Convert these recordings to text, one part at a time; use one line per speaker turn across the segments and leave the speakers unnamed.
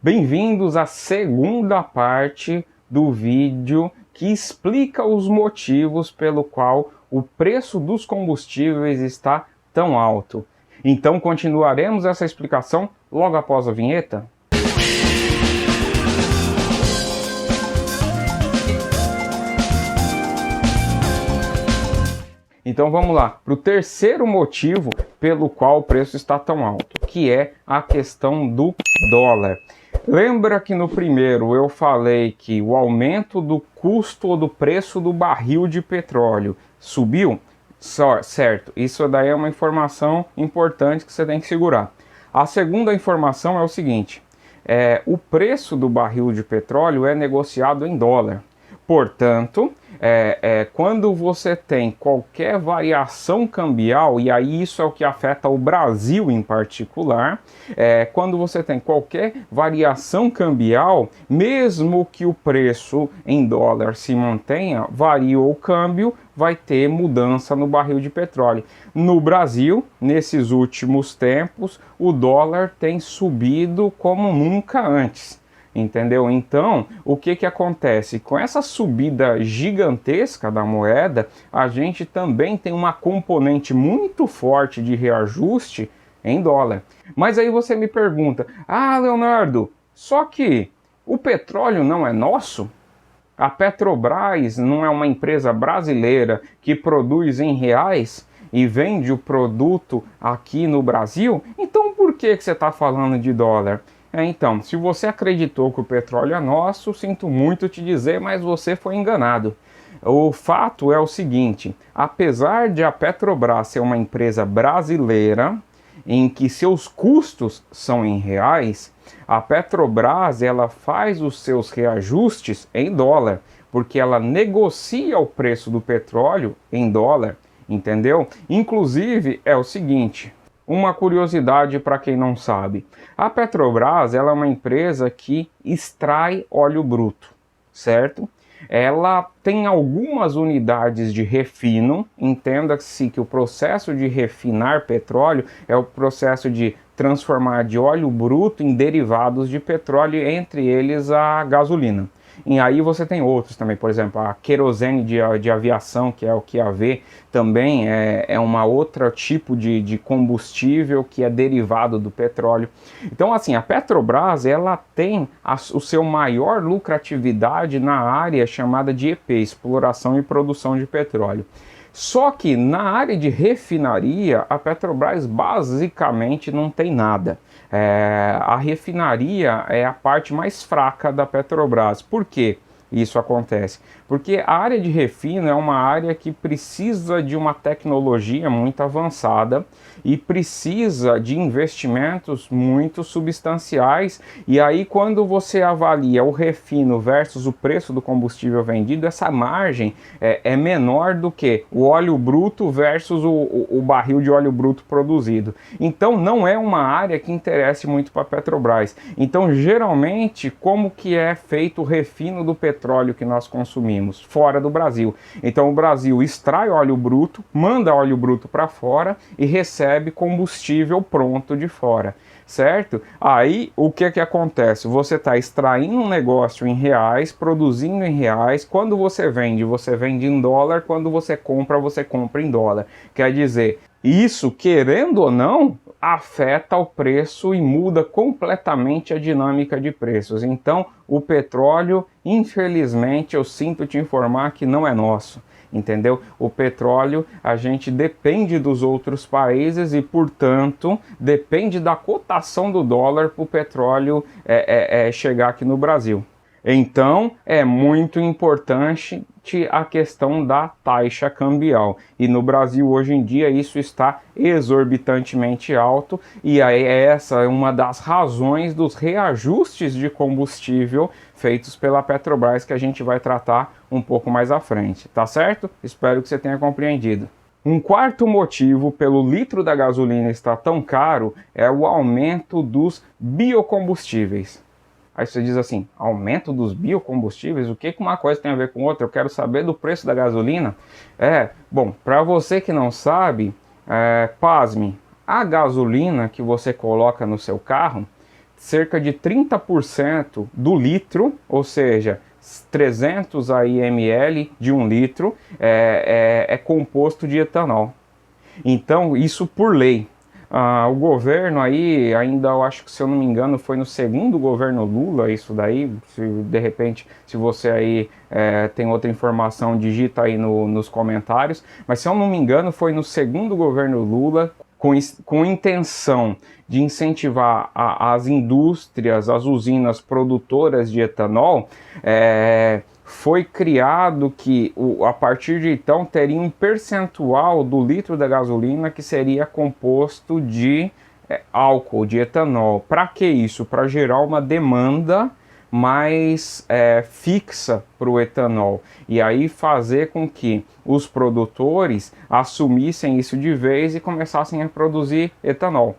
Bem-vindos à segunda parte do vídeo que explica os motivos pelo qual o preço dos combustíveis está tão alto. Então continuaremos essa explicação logo após a vinheta. Então vamos lá, para o terceiro motivo pelo qual o preço está tão alto, que é a questão do dólar. Lembra que no primeiro eu falei que o aumento do custo ou do preço do barril de petróleo subiu? Certo, isso daí é uma informação importante que você tem que segurar. A segunda informação é o seguinte, o preço do barril de petróleo é negociado em dólar. Portanto, quando você tem qualquer variação cambial, e aí isso é o que afeta o Brasil em particular, quando você tem qualquer variação cambial, mesmo que o preço em dólar se mantenha, variou o câmbio, vai ter mudança no barril de petróleo. No Brasil, nesses últimos tempos, o dólar tem subido como nunca antes. Entendeu? Então, o que acontece? Com essa subida gigantesca da moeda, a gente também tem uma componente muito forte de reajuste em dólar. Mas aí você me pergunta, Leonardo, só que o petróleo não é nosso? A Petrobras não é uma empresa brasileira que produz em reais e vende o produto aqui no Brasil? Então por que você está falando de dólar? Então, se você acreditou que o petróleo é nosso, sinto muito te dizer, mas você foi enganado. O fato é o seguinte, apesar de a Petrobras ser uma empresa brasileira, em que seus custos são em reais, a Petrobras ela faz os seus reajustes em dólar, porque ela negocia o preço do petróleo em dólar, entendeu? Inclusive, é o seguinte... Uma curiosidade para quem não sabe, a Petrobras ela é uma empresa que extrai óleo bruto, certo? Ela tem algumas unidades de refino, entenda-se que o processo de refinar petróleo é o processo de transformar de óleo bruto em derivados de petróleo, entre eles a gasolina. E aí você tem outros também, por exemplo, a querosene de aviação, que é o QAV, também é uma outra tipo de combustível que é derivado do petróleo. Então, assim, a Petrobras, ela tem o seu maior lucratividade na área chamada de EP, exploração e produção de petróleo. Só que na área de refinaria, a Petrobras basicamente não tem nada. A refinaria é a parte mais fraca da Petrobras. Por quê isso acontece? Porque a área de refino é uma área que precisa de uma tecnologia muito avançada e precisa de investimentos muito substanciais. E aí, quando você avalia o refino versus o preço do combustível vendido, essa margem é menor do que o óleo bruto versus o barril de óleo bruto produzido. Então, não é uma área que interesse muito para a Petrobras. Então, geralmente, como que é feito o refino do petróleo que nós consumimos? Fora do Brasil. Então o Brasil extrai óleo bruto, manda óleo bruto para fora e recebe combustível pronto de fora, certo? Aí o que acontece? Você está extraindo um negócio em reais, produzindo em reais, quando você vende em dólar, quando você compra em dólar. Quer dizer, isso, querendo ou não, afeta o preço e muda completamente a dinâmica de preços. Então, o petróleo, infelizmente, eu sinto te informar que não é nosso, entendeu? O petróleo, a gente depende dos outros países e, portanto, depende da cotação do dólar para o petróleo chegar aqui no Brasil. Então, é muito importante a questão da taxa cambial. E no Brasil, hoje em dia, isso está exorbitantemente alto. E aí essa é uma das razões dos reajustes de combustível feitos pela Petrobras, que a gente vai tratar um pouco mais à frente. Tá certo? Espero que você tenha compreendido. Um quarto motivo pelo litro da gasolina estar tão caro é o aumento dos biocombustíveis. Aí você diz assim, aumento dos biocombustíveis? O que uma coisa tem a ver com outra? Eu quero saber do preço da gasolina. Bom, para você que não sabe, pasme, a gasolina que você coloca no seu carro cerca de 30% do litro, ou seja, 300 ml de 1 litro é composto de etanol. Então, isso por lei. O governo aí, ainda eu acho que, se eu não me engano, foi no segundo governo Lula, isso daí, se de repente, se você aí tem outra informação, digita aí nos comentários, mas se eu não me engano, foi no segundo governo Lula, com intenção de incentivar as indústrias, as usinas produtoras de etanol, foi criado que a partir de então teria um percentual do litro da gasolina que seria composto de álcool, de etanol. Para que isso? Para gerar uma demanda mais fixa para o etanol, e aí fazer com que os produtores assumissem isso de vez e começassem a produzir etanol.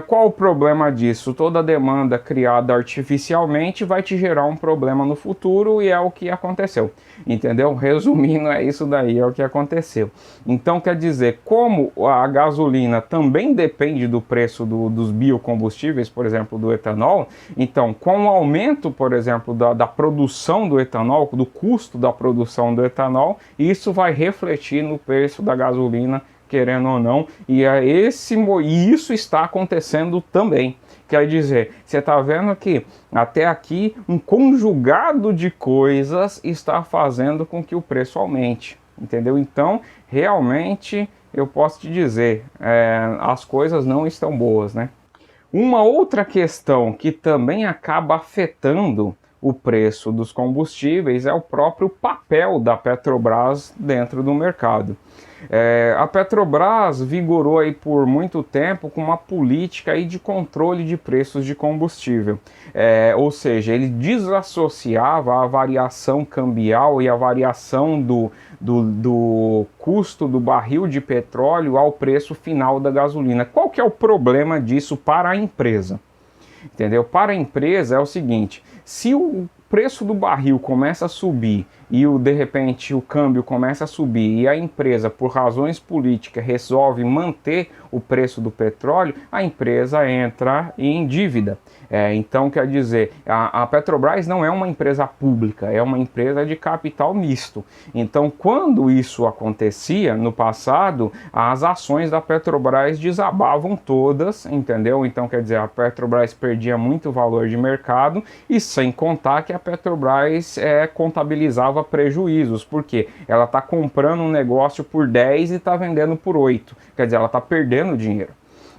Qual o problema disso? Toda demanda criada artificialmente vai te gerar um problema no futuro, e é o que aconteceu, entendeu? Resumindo, é isso daí, é o que aconteceu. Então, quer dizer, como a gasolina também depende do preço dos biocombustíveis, por exemplo, do etanol, então, com o aumento, por exemplo, da produção do etanol, do custo da produção do etanol, isso vai refletir no preço da gasolina, querendo ou não, e isso está acontecendo também. Quer dizer, você está vendo que até aqui um conjugado de coisas está fazendo com que o preço aumente, entendeu? Então, realmente, eu posso te dizer, as coisas não estão boas, né? Uma outra questão que também acaba afetando o preço dos combustíveis é o próprio papel da Petrobras dentro do mercado. A Petrobras vigorou aí por muito tempo com uma política aí de controle de preços de combustível, ou seja, ele desassociava a variação cambial e a variação do custo do barril de petróleo ao preço final da gasolina. Qual que é o problema disso para a empresa? Entendeu? Para a empresa é o seguinte: se o preço do barril começa a subir e de repente o câmbio começa a subir e a empresa, por razões políticas, resolve manter o preço do petróleo, a empresa entra em dívida. Então, quer dizer, a Petrobras não é uma empresa pública, é uma empresa de capital misto. Então, quando isso acontecia no passado, as ações da Petrobras desabavam todas, entendeu? Então, quer dizer, a Petrobras perdia muito valor de mercado, e sem contar que a Petrobras contabilizava prejuízos, porque ela está comprando um negócio por 10 e está vendendo por 8, quer dizer, ela está perdendo dinheiro.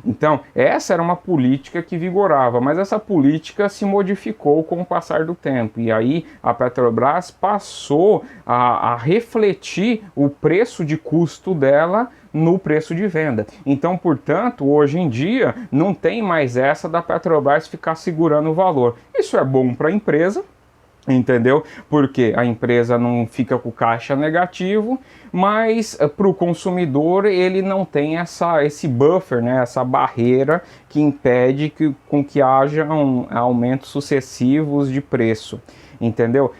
Então, essa era uma política que vigorava, mas essa política se modificou com o passar do tempo, e aí a Petrobras passou a refletir o preço de custo dela no preço de venda. Então, portanto, hoje em dia não tem mais essa da Petrobras ficar segurando o valor. Isso é bom para a empresa, entendeu? Porque a empresa não fica com caixa negativo, mas para o consumidor ele não tem esse buffer, né? Essa barreira que impede com que haja aumentos sucessivos de preço, entendeu?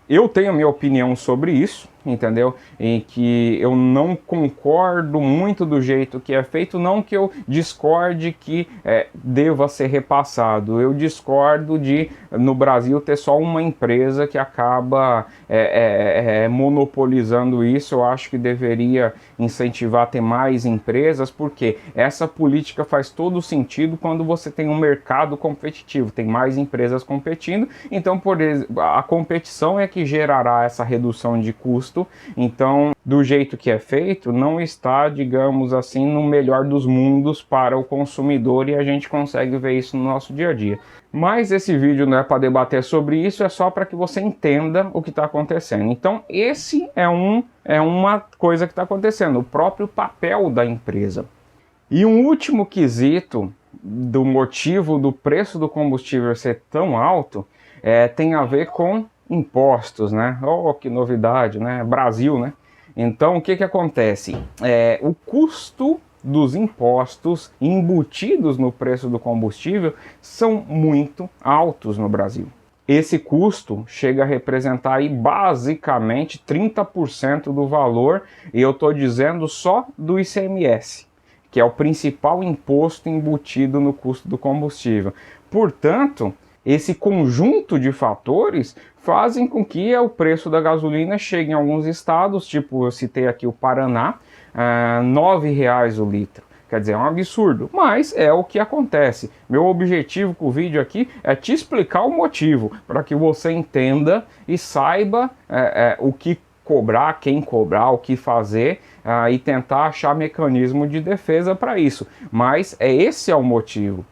Eu tenho a minha opinião sobre isso, entendeu? Em que eu não concordo muito do jeito que é feito, não que eu discorde que deva ser repassado. Eu discordo de, no Brasil, ter só uma empresa que acaba monopolizando isso. Eu acho que deveria incentivar a ter mais empresas, porque essa política faz todo sentido quando você tem um mercado competitivo, tem mais empresas competindo, então a competição é que gerará essa redução de custo. Então, do jeito que é feito, não está, digamos assim, no melhor dos mundos para o consumidor, e a gente consegue ver isso no nosso dia a dia. Mas esse vídeo não é para debater sobre isso, é só para que você entenda o que está acontecendo. Então, esse é uma coisa que está acontecendo, o próprio papel da empresa. E um último quesito do motivo do preço do combustível ser tão alto tem a ver com impostos, né? Oh, que novidade, né? Brasil, né? Então, o que acontece? O custo dos impostos embutidos no preço do combustível são muito altos no Brasil. Esse custo chega a representar aí basicamente 30% do valor, e eu estou dizendo só do ICMS, que é o principal imposto embutido no custo do combustível. Portanto, esse conjunto de fatores fazem com que o preço da gasolina chegue em alguns estados, tipo eu citei aqui o Paraná, R$ 9,00 o litro. Quer dizer, é um absurdo, mas é o que acontece. Meu objetivo com o vídeo aqui é te explicar o motivo, para que você entenda e saiba o que cobrar, quem cobrar, o que fazer e tentar achar mecanismo de defesa para isso. Mas esse é o motivo.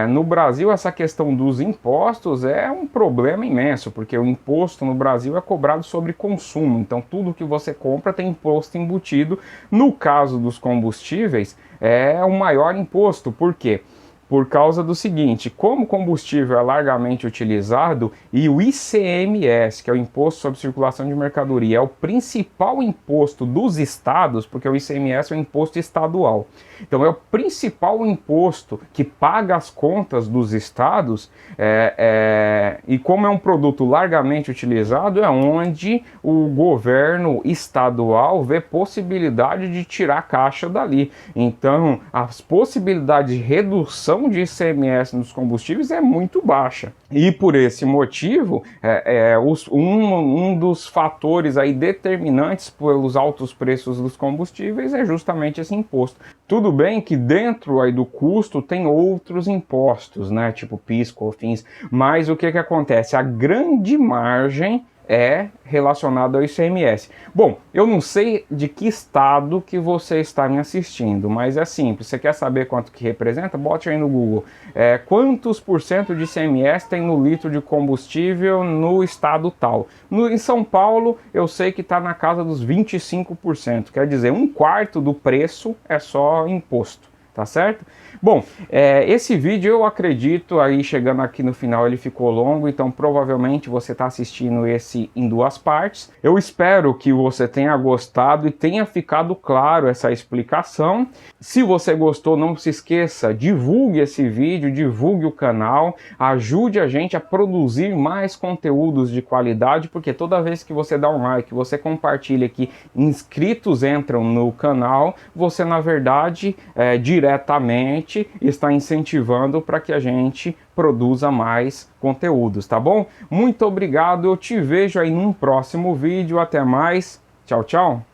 No Brasil, essa questão dos impostos é um problema imenso, porque o imposto no Brasil é cobrado sobre consumo, então tudo que você compra tem imposto embutido. No caso dos combustíveis, é o maior imposto. Por quê? Por causa do seguinte, como o combustível é largamente utilizado e o ICMS, que é o Imposto sobre Circulação de Mercadoria, é o principal imposto dos estados, porque o ICMS é um imposto estadual. Então é o principal imposto que paga as contas dos estados, e como é um produto largamente utilizado, é onde o governo estadual vê possibilidade de tirar a caixa dali. Então as possibilidades de redução de ICMS nos combustíveis é muito baixa. E por esse motivo, um dos fatores aí determinantes pelos altos preços dos combustíveis é justamente esse imposto. Tudo bem que dentro aí do custo tem outros impostos, né, tipo PIS, COFINS, mas o que acontece? A grande margem é relacionado ao ICMS. Bom, eu não sei de que estado que você está me assistindo, mas é simples. Você quer saber quanto que representa? Bote aí no Google. Quantos por cento de ICMS tem no litro de combustível no estado tal? Em São Paulo, eu sei que está na casa dos 25%. Quer dizer, 1/4 do preço é só imposto. Tá certo? Bom, esse vídeo eu acredito, aí chegando aqui no final ele ficou longo, então provavelmente você está assistindo esse em 2 partes. Eu espero que você tenha gostado e tenha ficado claro essa explicação. Se você gostou, não se esqueça, divulgue esse vídeo, divulgue o canal, ajude a gente a produzir mais conteúdos de qualidade, porque toda vez que você dá um like, você compartilha que inscritos entram no canal, você na verdade diretamente está incentivando para que a gente produza mais conteúdos, tá bom? Muito obrigado, eu te vejo aí num próximo vídeo, até mais, tchau, tchau!